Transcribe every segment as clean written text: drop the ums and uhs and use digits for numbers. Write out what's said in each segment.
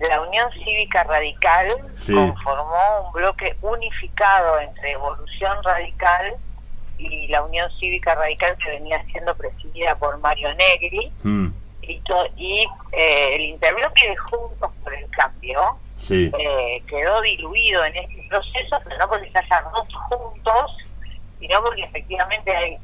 la Unión Cívica Radical conformó un bloque unificado entre Evolución Radical y la Unión Cívica Radical, que venía siendo presidida por Mario Negri, y el interbloque de Juntos por el Cambio quedó diluido en este proceso, pero no porque se hayan roto juntos, sino porque efectivamente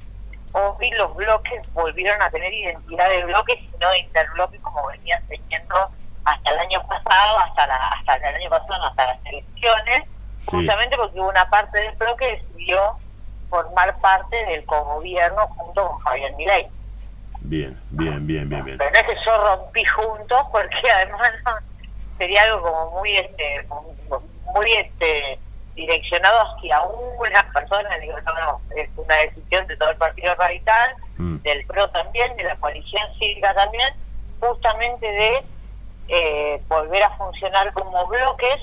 hoy los bloques volvieron a tener identidad de bloques y no de interbloques como venían teniendo hasta el año pasado, hasta las elecciones, justamente porque una parte del bloque decidió formar parte del cogobierno junto con Javier Milei. Bien. Pero no es que yo rompí juntos, porque además sería algo como muy direccionado hacia una persona. Digo, no, es una decisión de todo el Partido Radical, del PRO también, de la coalición cívica también, justamente de volver a funcionar como bloques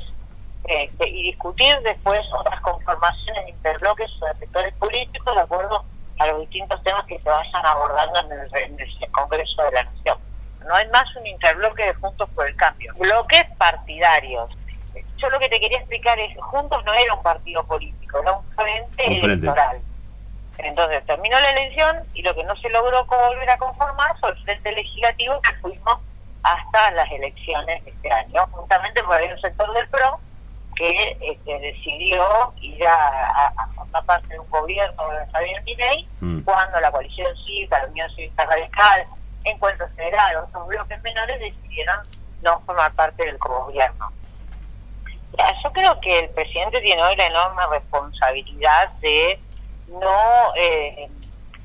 y discutir después otras conformaciones de interbloques o de sectores políticos de acuerdo a los distintos temas que se vayan abordando en el Congreso de la Nación. No hay más un interbloque de Juntos por el Cambio. Bloques partidarios. Yo lo que te quería explicar es, Juntos no era un partido político, era un frente electoral. Entonces terminó la elección y lo que no se logró volver a conformar fue el frente legislativo que fuimos hasta las elecciones de este año, justamente porque hay un sector del PRO que decidió ir a formar parte de un gobierno de Javier Milei, cuando la coalición cívica, la Unión Cívica Radical, Encuentro Federal, otros bloques menores decidieron no formar parte del gobierno. Yo creo que el presidente tiene hoy la enorme responsabilidad de no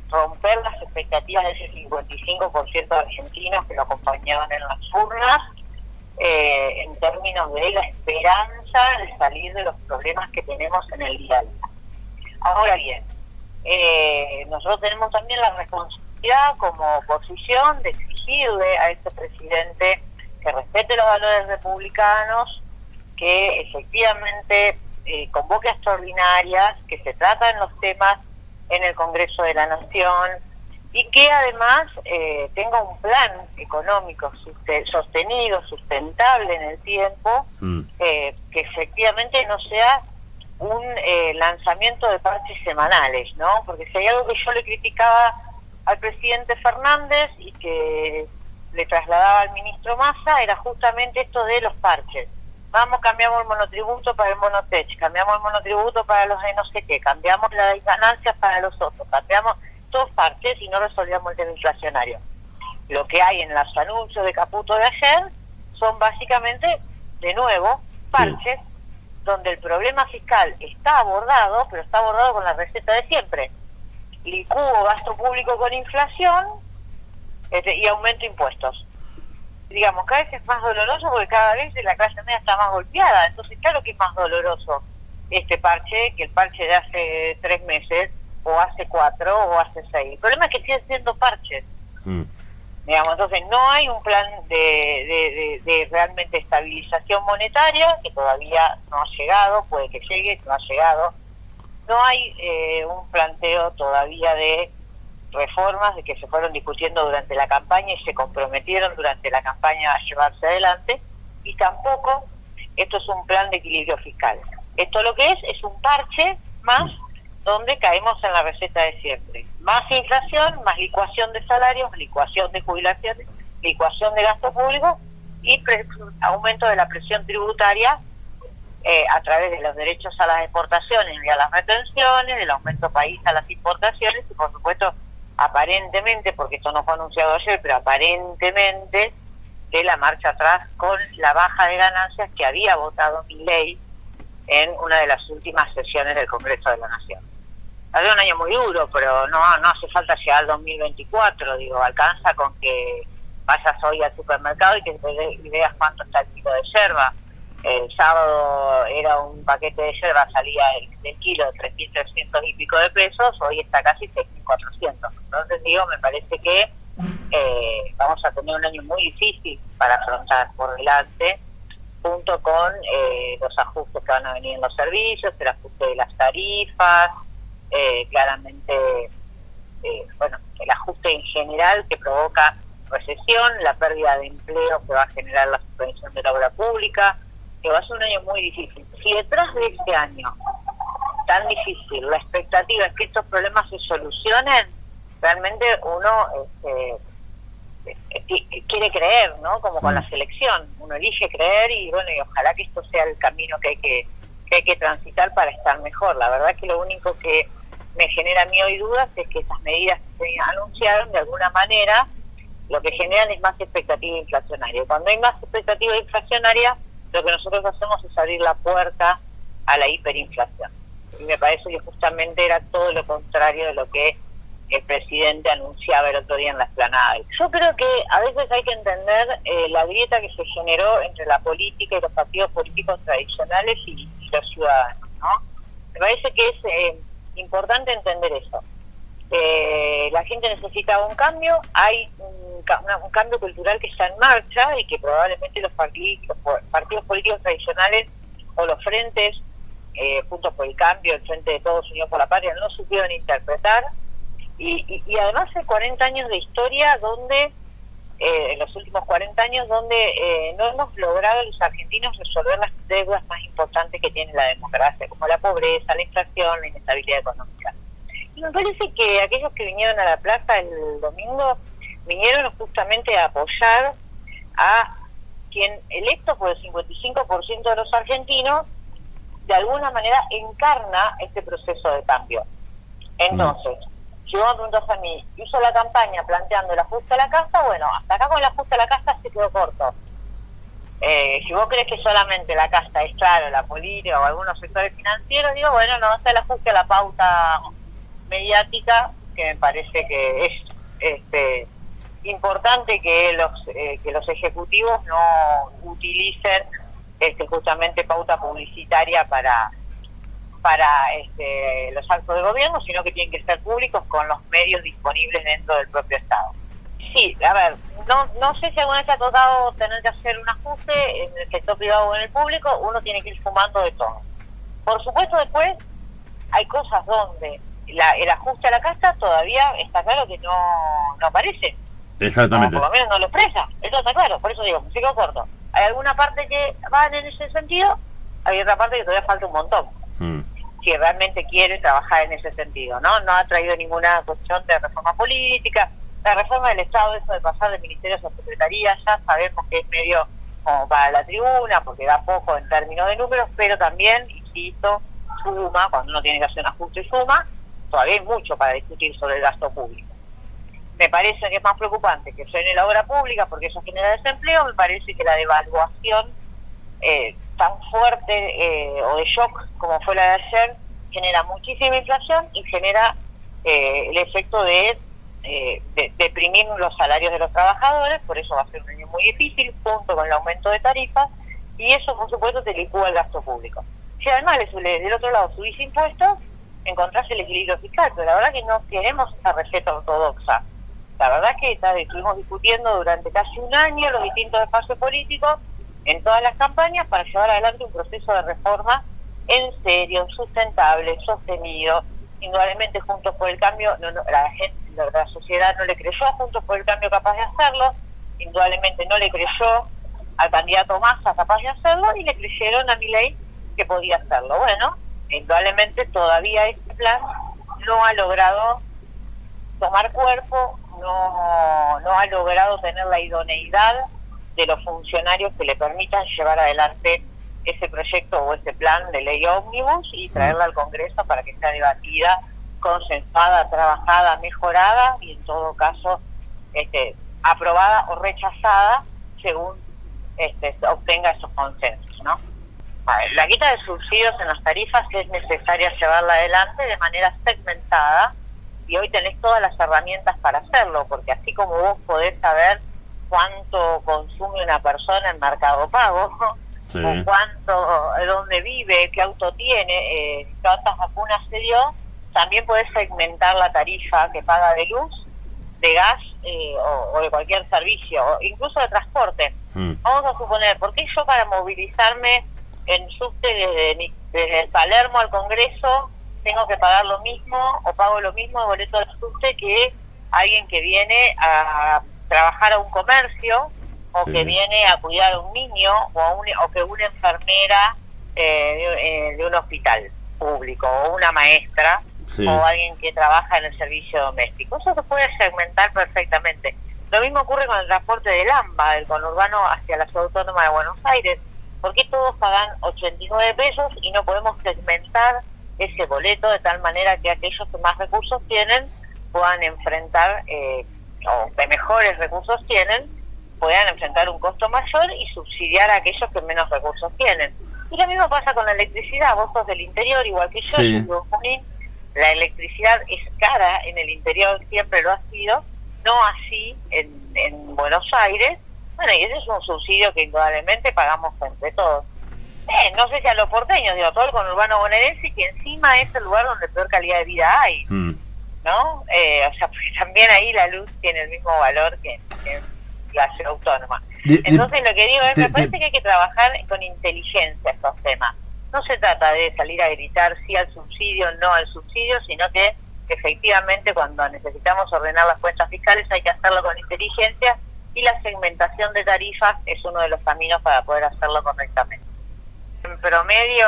romper las expectativas de ese 55% de argentinos que lo acompañaban en las urnas, en términos de la esperanza de salir de los problemas que tenemos en el día a día. Ahora bien, nosotros tenemos también la responsabilidad como oposición de exigirle a este presidente que respete los valores republicanos, que efectivamente convoque extraordinarias, que se traten los temas en el Congreso de la Nación y que además tenga un plan económico sostenido, sustentable en el tiempo, que efectivamente no sea un lanzamiento de parches semanales, ¿no? Porque si hay algo que yo le criticaba al presidente Fernández y que le trasladaba al ministro Massa, era justamente esto de los parches. Cambiamos el monotributo para el monotech, cambiamos el monotributo para los de no sé qué, cambiamos las ganancias para los otros, cambiamos todos parches y no resolvíamos el tema inflacionario. Lo que hay en los anuncios de Caputo de ayer son básicamente, de nuevo, parches donde el problema fiscal está abordado, pero está abordado con la receta de siempre. Licúo gasto público con inflación y aumento impuestos. Digamos, cada vez es más doloroso porque cada vez la clase media está más golpeada. Entonces, claro que es más doloroso este parche que el parche de hace 3 meses, o hace 4, o hace 6. El problema es que siguen siendo parches. Digamos, entonces no hay un plan de realmente estabilización monetaria, que todavía no ha llegado, puede que llegue, no ha llegado. No hay un planteo todavía de reformas de que se fueron discutiendo durante la campaña y se comprometieron durante la campaña a llevarse adelante, y tampoco esto es un plan de equilibrio fiscal. Esto lo que es un parche más donde caemos en la receta de siempre. Más inflación, más licuación de salarios, licuación de jubilaciones, licuación de gasto público y aumento de la presión tributaria a través de los derechos a las exportaciones y a las retenciones, del aumento país a las importaciones y, por supuesto, aparentemente, porque esto no fue anunciado ayer, pero aparentemente de la marcha atrás con la baja de ganancias que había votado Milei en una de las últimas sesiones del Congreso de la Nación. Ha sido un año muy duro, pero no hace falta llegar al 2024, alcanza con que vayas hoy al supermercado y que veas cuánto está el kilo de yerba. El sábado era un paquete de yerba, salía el kilo de 3.300 y pico de pesos, hoy está casi 6.400. Entonces me parece que vamos a tener un año muy difícil para afrontar por delante, junto con los ajustes que van a venir en los servicios, el ajuste de las tarifas, claramente el ajuste en general que provoca recesión, la pérdida de empleo que va a generar la suspensión de la obra pública, que va a ser un año muy difícil. Si detrás de este año tan difícil la expectativa es que estos problemas se solucionen, realmente uno quiere creer, ¿no? Como con la selección, uno elige creer y bueno, y ojalá que esto sea el camino que hay que transitar para estar mejor. La verdad que lo único que me genera miedo y dudas es que esas medidas que se anunciaron de alguna manera lo que generan es más expectativa inflacionaria. Cuando hay más expectativa inflacionaria, lo que nosotros hacemos es abrir la puerta a la hiperinflación. Y me parece que justamente era todo lo contrario de lo que el presidente anunciaba el otro día en la explanada. Yo creo que a veces hay que entender la grieta que se generó entre la política y los partidos políticos tradicionales y los ciudadanos, ¿no? Me parece que es importante entender eso. La gente necesitaba un cambio, hay un cambio cultural que está en marcha y que probablemente los partidos políticos tradicionales o los frentes, Juntos por el Cambio, el Frente de Todos, Unión por la Patria, no supieron interpretar. Y además hay 40 años de historia donde, en los últimos 40 años, donde no hemos logrado los argentinos resolver las deudas más importantes que tiene la democracia, como la pobreza, la inflación, la inestabilidad económica. Y me parece que aquellos que vinieron a la plaza el domingo vinieron justamente a apoyar a quien, electo por el 55% de los argentinos, de alguna manera encarna este proceso de cambio. Entonces, si vos me preguntás a mí, hizo la campaña planteando el ajuste a la casa, bueno, hasta acá con el ajuste a la casa se quedó corto. Si vos crees que solamente la casa es claro, la política o algunos sectores financieros, digo, bueno, no va a ser el ajuste a la pauta mediática, que me parece que es importante que los ejecutivos no utilicen justamente pauta publicitaria para los actos de gobierno, sino que tienen que ser públicos con los medios disponibles dentro del propio Estado. Sí, a ver, no sé si alguna vez ha tocado tener que hacer un ajuste en el sector privado o en el público, uno tiene que ir sumando de todo. Por supuesto, después hay cosas donde el ajuste a la casa todavía está claro que no aparece. Exactamente. O por lo menos no lo expresa, eso está claro, por eso digo, me sigo corto. Hay alguna parte que van en ese sentido, hay otra parte que todavía falta un montón. Si realmente quiere trabajar en ese sentido, ¿no? No ha traído ninguna cuestión de reforma política. La reforma del Estado, eso de pasar de ministerios a secretarías, ya sabemos que es medio como para la tribuna, porque da poco en términos de números, pero también, insisto, suma, cuando uno tiene que hacer un ajuste y suma, todavía hay mucho para discutir sobre el gasto público. Me parece que es más preocupante que frene la obra pública, porque eso genera desempleo. Me parece que la devaluación tan fuerte o de shock como fue la de ayer genera muchísima inflación y genera el efecto de deprimir los salarios de los trabajadores. Por eso va a ser un año muy difícil, junto con el aumento de tarifas, y eso por supuesto te licúa el gasto público. Si además del otro lado subís impuestos, encontrás el equilibrio fiscal, pero la verdad que no queremos esa receta ortodoxa. La verdad que estuvimos discutiendo durante casi un año los distintos espacios políticos en todas las campañas para llevar adelante un proceso de reforma en serio, sustentable, sostenido. Indudablemente Juntos por el Cambio, la sociedad no le creyó a Juntos por el Cambio capaz de hacerlo, indudablemente no le creyó al candidato Massa capaz de hacerlo y le creyeron a Milei que podía hacerlo. Bueno, indudablemente todavía este plan no ha logrado tomar cuerpo, no ha logrado tener la idoneidad de los funcionarios que le permitan llevar adelante ese proyecto o ese plan de ley ómnibus y traerla al Congreso para que sea debatida, consensada, trabajada, mejorada y en todo caso aprobada o rechazada según obtenga esos consensos, ¿no? La quita de subsidios en las tarifas es necesaria llevarla adelante de manera segmentada y hoy tenés todas las herramientas para hacerlo, porque así como vos podés saber cuánto consume una persona en Mercado Pago, sí, o cuánto, dónde vive, qué auto tiene, cuántas vacunas se dio, también podés segmentar la tarifa que paga de luz, de gas o de cualquier servicio, o incluso de transporte. Vamos a suponer, ¿por qué yo para movilizarme en subte desde Palermo al Congreso tengo que pagar lo mismo o pago lo mismo de boleto de subte que alguien que viene a trabajar a un comercio, o Sí. que viene a cuidar a un niño, o que una enfermera de un hospital público, o una maestra, Sí. o alguien que trabaja en el servicio doméstico. Eso se puede segmentar perfectamente. Lo mismo ocurre con el transporte del AMBA, del conurbano hacia la Ciudad Autónoma de Buenos Aires. ¿Por qué todos pagan 89 pesos y no podemos segmentar ese boleto de tal manera que aquellos que más recursos tienen puedan enfrentar, o que mejores recursos tienen, puedan enfrentar un costo mayor y subsidiar a aquellos que menos recursos tienen? Y lo mismo pasa con la electricidad. Vos sos del interior, igual que yo, Sí. yo vivo en Junín. La electricidad es cara en el interior, siempre lo ha sido, no así en Buenos Aires. Bueno, y ese es un subsidio que indudablemente pagamos entre todos. No sé si a los porteños, digo, todo el conurbano bonaerense, que encima es el lugar donde peor calidad de vida hay, ¿no? O sea, porque también ahí la luz tiene el mismo valor que en la ciudad autónoma. Entonces lo que digo es, me parece que hay que trabajar con inteligencia estos temas. No se trata de salir a gritar sí al subsidio, no al subsidio, sino que efectivamente cuando necesitamos ordenar las cuentas fiscales hay que hacerlo con inteligencia, y la segmentación de tarifas es uno de los caminos para poder hacerlo correctamente. En promedio,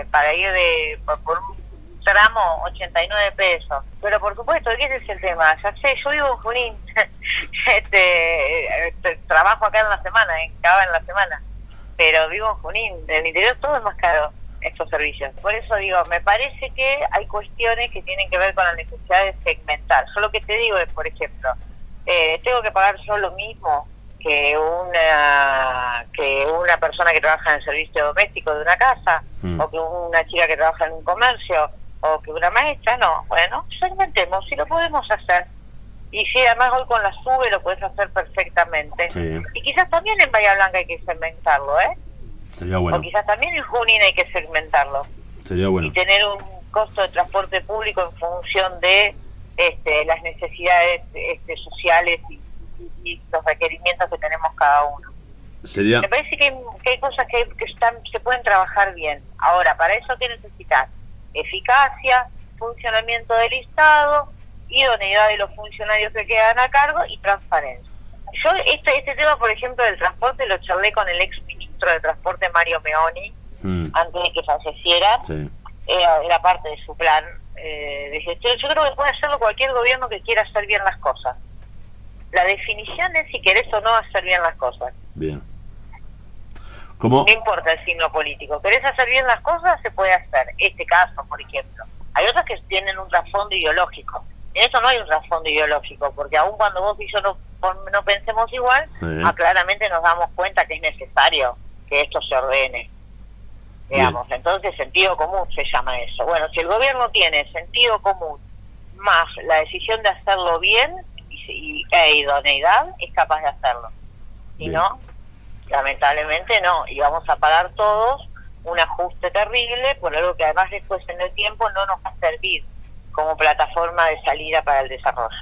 para ir por un tramo, 89 pesos. Pero por supuesto, que ese es el tema. Ya sé, yo vivo en Junín. Trabajo acá en la semana, acaba en la semana. Pero vivo en Junín. En el interior todo es más caro, estos servicios. Por eso digo, me parece que hay cuestiones que tienen que ver con la necesidad de segmentar. Yo lo que te digo es, por ejemplo, tengo que pagar yo lo mismo que una persona que trabaja en el servicio doméstico de una casa, o que una chica que trabaja en un comercio, o que una maestra. No, bueno, segmentemos, si lo podemos hacer. Y si además hoy con la SUBE lo puedes hacer perfectamente. Sí. Y quizás también en Bahía Blanca hay que segmentarlo, Sería bueno. O quizás también en Junín hay que segmentarlo. Sería bueno. Y tener un costo de transporte público en función de las necesidades sociales y los requerimientos que tenemos cada uno. Me parece que hay cosas que se pueden trabajar bien. Ahora, para eso, ¿qué necesitas? Eficacia, funcionamiento del Estado, idoneidad de los funcionarios que quedan a cargo y transparencia. Yo este tema, por ejemplo, del transporte, lo charlé con el ex ministro de Transporte, Mario Meoni, antes de que falleciera. Sí. Era parte de su plan de gestión. Yo creo que puede hacerlo cualquier gobierno que quiera hacer bien las cosas. La definición es si querés o no hacer bien las cosas. Bien. ¿Cómo? No importa el signo político. ¿Querés hacer bien las cosas? Se puede hacer. Este caso, por ejemplo. Hay otras que tienen un trasfondo ideológico. En eso no hay un trasfondo ideológico, porque aun cuando vos y yo no pensemos igual, claramente nos damos cuenta que es necesario que esto se ordene. Digamos, entonces sentido común se llama eso. Bueno, si el gobierno tiene sentido común más la decisión de hacerlo bien e idoneidad, es capaz de hacerlo. Si no, lamentablemente no, y vamos a pagar todos un ajuste terrible por algo que además después en el tiempo no nos va a servir como plataforma de salida para el desarrollo.